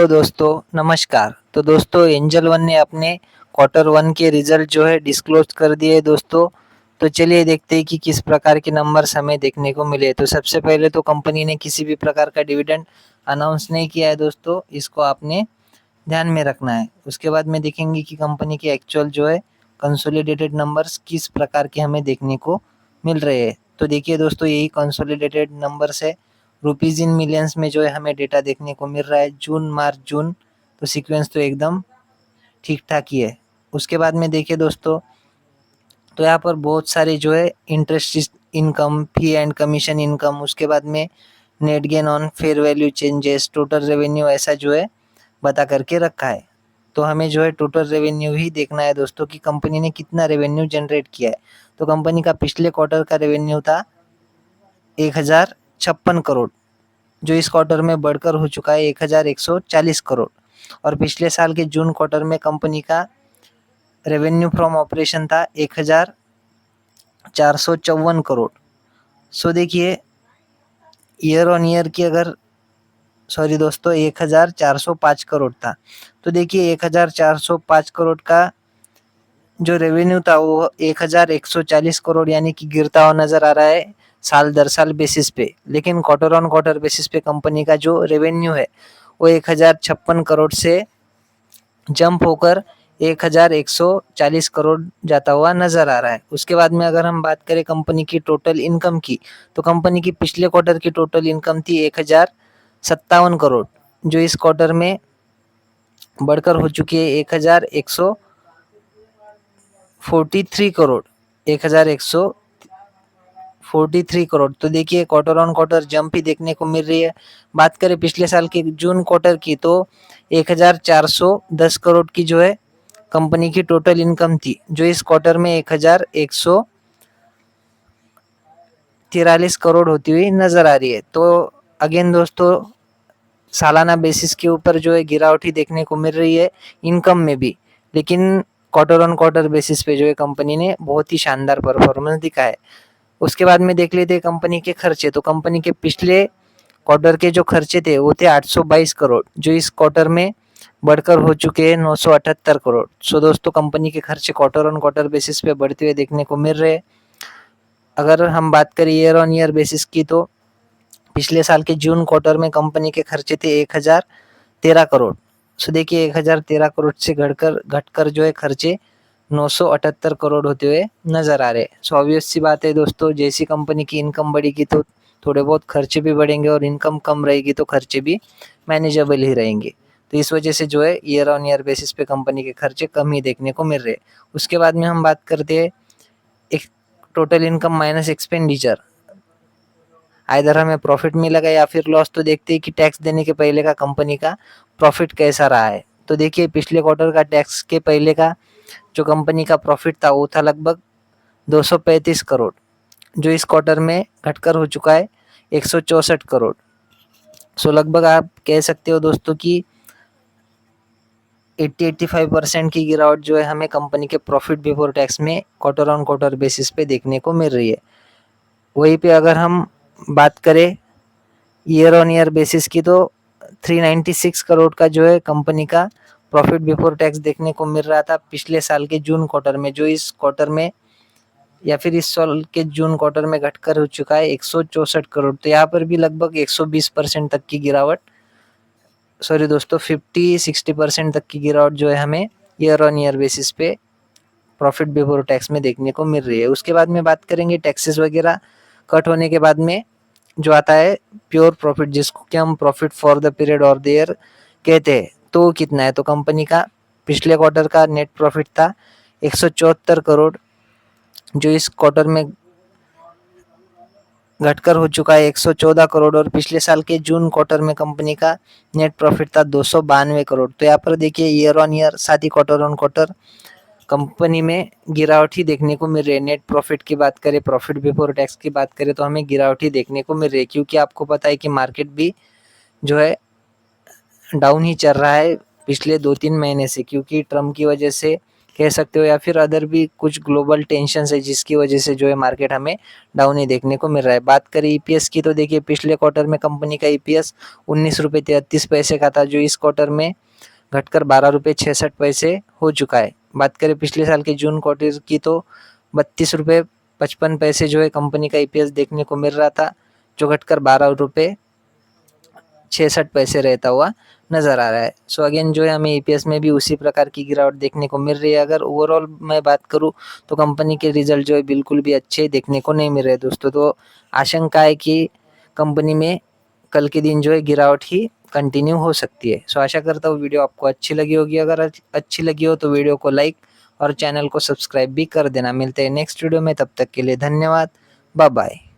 तो दोस्तों नमस्कार। तो दोस्तों एंजल वन ने अपने क्वार्टर वन के रिजल्ट जो है डिस्क्लोज कर दिए दोस्तों। तो चलिए देखते हैं कि किस प्रकार के नंबर्स हमें देखने को मिले। तो सबसे पहले तो कंपनी ने किसी भी प्रकार का डिविडेंड अनाउंस नहीं किया है दोस्तों, इसको आपने ध्यान में रखना है। उसके बाद में देखेंगे कि कंपनी के एक्चुअल जो है कंसोलिडेटेड नंबर्स किस प्रकार के हमें देखने को मिल रहे हैं। तो देखिए दोस्तों, यही कंसोलिडेटेड नंबर्स है। रुपीज़ इन मिलियंस में जो है हमें डेटा देखने को मिल रहा है जून मार्च जून। तो सीक्वेंस तो एकदम ठीक ठाक ही है। उसके बाद में देखिए दोस्तों, तो यहाँ पर बहुत सारे जो है interest income, fee and commission income, उसके बाद में net gain on fair value changes, total revenue, ऐसा जो है बता करके रखा है। तो हमें जो है टोटल रेवेन्यू ही देखना है दोस्तों कि कंपनी ने कितना रेवेन्यू जनरेट किया है। तो कंपनी का पिछले क्वार्टर का रेवेन्यू था 1056 करोड़, जो इस क्वार्टर में बढ़कर हो चुका है 1140 करोड़। और पिछले साल के जून क्वार्टर में कंपनी का रेवेन्यू फ्रॉम ऑपरेशन था 1454 करोड़। सो देखिए, ईयर ऑन ईयर की अगर सॉरी दोस्तों 1405 करोड़ था। तो देखिए 1405 करोड़ का जो रेवेन्यू था वो 1140 करोड़ यानी कि गिरता हुआ नजर आ रहा है साल दर साल बेसिस पे। लेकिन क्वार्टर ऑन क्वार्टर बेसिस पे कंपनी का जो रेवेन्यू है वो 1056 करोड़ से जंप होकर 1140 करोड़ जाता हुआ नजर आ रहा है। उसके बाद में अगर हम बात करें कंपनी की टोटल इनकम की, तो कंपनी की पिछले क्वार्टर की टोटल इनकम थी 1057 करोड़, जो इस क्वार्टर में बढ़कर हो चुकी है 1143 करोड़, 1143 करोड़। तो देखिए क्वार्टर ऑन क्वार्टर जंप ही देखने को मिल रही है। बात करें पिछले साल के जून क्वार्टर की, तो 1410 करोड़ की जो है कंपनी की टोटल इनकम थी, जो इस क्वार्टर में 1143 करोड़ होती हुई नजर आ रही है। तो अगेन दोस्तों, सालाना बेसिस के ऊपर जो है गिरावट ही देखने को मिल रही है इनकम में भी। लेकिन क्वार्टर ऑन क्वार्टर बेसिस पे जो है कंपनी ने बहुत ही शानदार परफॉर्मेंस दिखा है। उसके बाद में देख लेते हैं कंपनी के खर्चे। तो कंपनी के पिछले क्वार्टर के जो खर्चे थे वो थे 822 करोड़, जो इस क्वार्टर में बढ़कर हो चुके हैं 978 करोड़। सो दोस्तों, कंपनी के खर्चे क्वार्टर ऑन क्वार्टर बेसिस पे बढ़ते हुए देखने को मिल रहे हैं। अगर हम बात करें ईयर ऑन ईयर बेसिस की, तो पिछले साल के जून क्वार्टर में कंपनी के खर्चे थे 1013 करोड़। सो देखिए 1013 करोड़ से घटकर जो है खर्चे 978 करोड़ होते हुए नजर आ रहे हैं। सो ऑब्वियस सी बात है दोस्तों, जैसी कंपनी की इनकम बढ़ेगी तो थोड़े बहुत खर्चे भी बढ़ेंगे, और इनकम कम रहेगी तो खर्चे भी मैनेजेबल ही रहेंगे। तो इस वजह से जो है ईयर ऑन ईयर बेसिस पे कंपनी के खर्चे कम ही देखने को मिल रहे हैं। उसके बाद में हम बात करते हैं एक total income minus expenditure. Either हमें प्रॉफिट मिलेगा या फिर लॉस। तो देखते हैं कि टैक्स देने के पहले का कंपनी का प्रॉफिट कैसा रहा है। तो देखिए पिछले क्वार्टर का टैक्स के पहले का जो कंपनी का प्रॉफिट था वो था लगभग 235 करोड़, जो इस क्वार्टर में घटकर हो चुका है 164 करोड़। सो लगभग आप कह सकते हो दोस्तों कि 80-85% की गिरावट जो है हमें कंपनी के प्रॉफिट बिफोर टैक्स में क्वार्टर ऑन क्वार्टर बेसिस पे देखने को मिल रही है। वहीं पे अगर हम बात करें ईयर ऑन ईयर बेसिस की, तो 396 करोड़ का जो है कंपनी का प्रॉफिट बिफोर टैक्स देखने को मिल रहा था पिछले साल के जून क्वार्टर में, जो इस क्वार्टर में या फिर इस साल के जून क्वार्टर में घटकर हो चुका है 164 करोड़। तो यहाँ पर भी लगभग 120% तक की गिरावट, सॉरी दोस्तों 50-60% तक की गिरावट जो है हमें ईयर ऑन ईयर बेसिस पे प्रॉफिट बिफोर टैक्स में देखने को मिल रही है। उसके बाद में बात करेंगे टैक्सेस वगैरह कट होने के बाद में जो आता है प्योर प्रॉफिट, जिसको कि हम प्रॉफिट फॉर द पीरियड और द ईयर कहते हैं। तो कितना है, तो कंपनी का पिछले क्वार्टर का नेट प्रॉफिट था 174 करोड़, जो इस क्वार्टर में घटकर हो चुका है 114 करोड़। और पिछले साल के जून क्वार्टर में कंपनी का नेट प्रॉफिट था 292 करोड़। तो यहाँ पर देखिए ईयर ऑन ईयर साथ ही क्वार्टर ऑन क्वार्टर कंपनी में गिरावट ही देखने को मिल रही है। नेट प्रॉफिट की बात करें, प्रॉफिट बिफोर टैक्स की बात करें, तो हमें गिरावट ही देखने को मिल रही है, क्योंकि आपको पता है कि मार्केट भी जो है डाउन ही चल रहा है पिछले 2-3 महीने से, क्योंकि ट्रम्प की वजह से कह सकते हो, या फिर अदर भी कुछ ग्लोबल टेंशन्स है जिसकी वजह से जो है मार्केट हमें डाउन ही देखने को मिल रहा है। बात करें ईपीएस की तो देखिए पिछले क्वार्टर में कंपनी का ईपीएस 19 रुपये 33 पैसे का था, जो इस क्वार्टर में घटकर 12 रुपये 66 पैसे हो चुका है। बात करें पिछले साल के जून क्वार्टर की तो 32 रुपये 55 पैसे जो है कंपनी का ईपीएस देखने को मिल रहा था, जो घटकर 12 रुपये 66 पैसे रहता हुआ नजर आ रहा है। सो अगेन जो है हमें ईपीएस में भी उसी प्रकार की गिरावट देखने को मिल रही है। अगर ओवरऑल मैं बात करूं तो कंपनी के रिजल्ट जो है बिल्कुल भी अच्छे देखने को नहीं मिल रहे दोस्तों। तो आशंका है कि कंपनी में कल के दिन जो है गिरावट ही कंटिन्यू हो सकती है। सो आशा करता हूँ वीडियो आपको अच्छी लगी होगी। अगर अच्छी लगी हो तो वीडियो को लाइक और चैनल को सब्सक्राइब भी कर देना। मिलते हैं नेक्स्ट वीडियो में, तब तक के लिए धन्यवाद। Bye bye.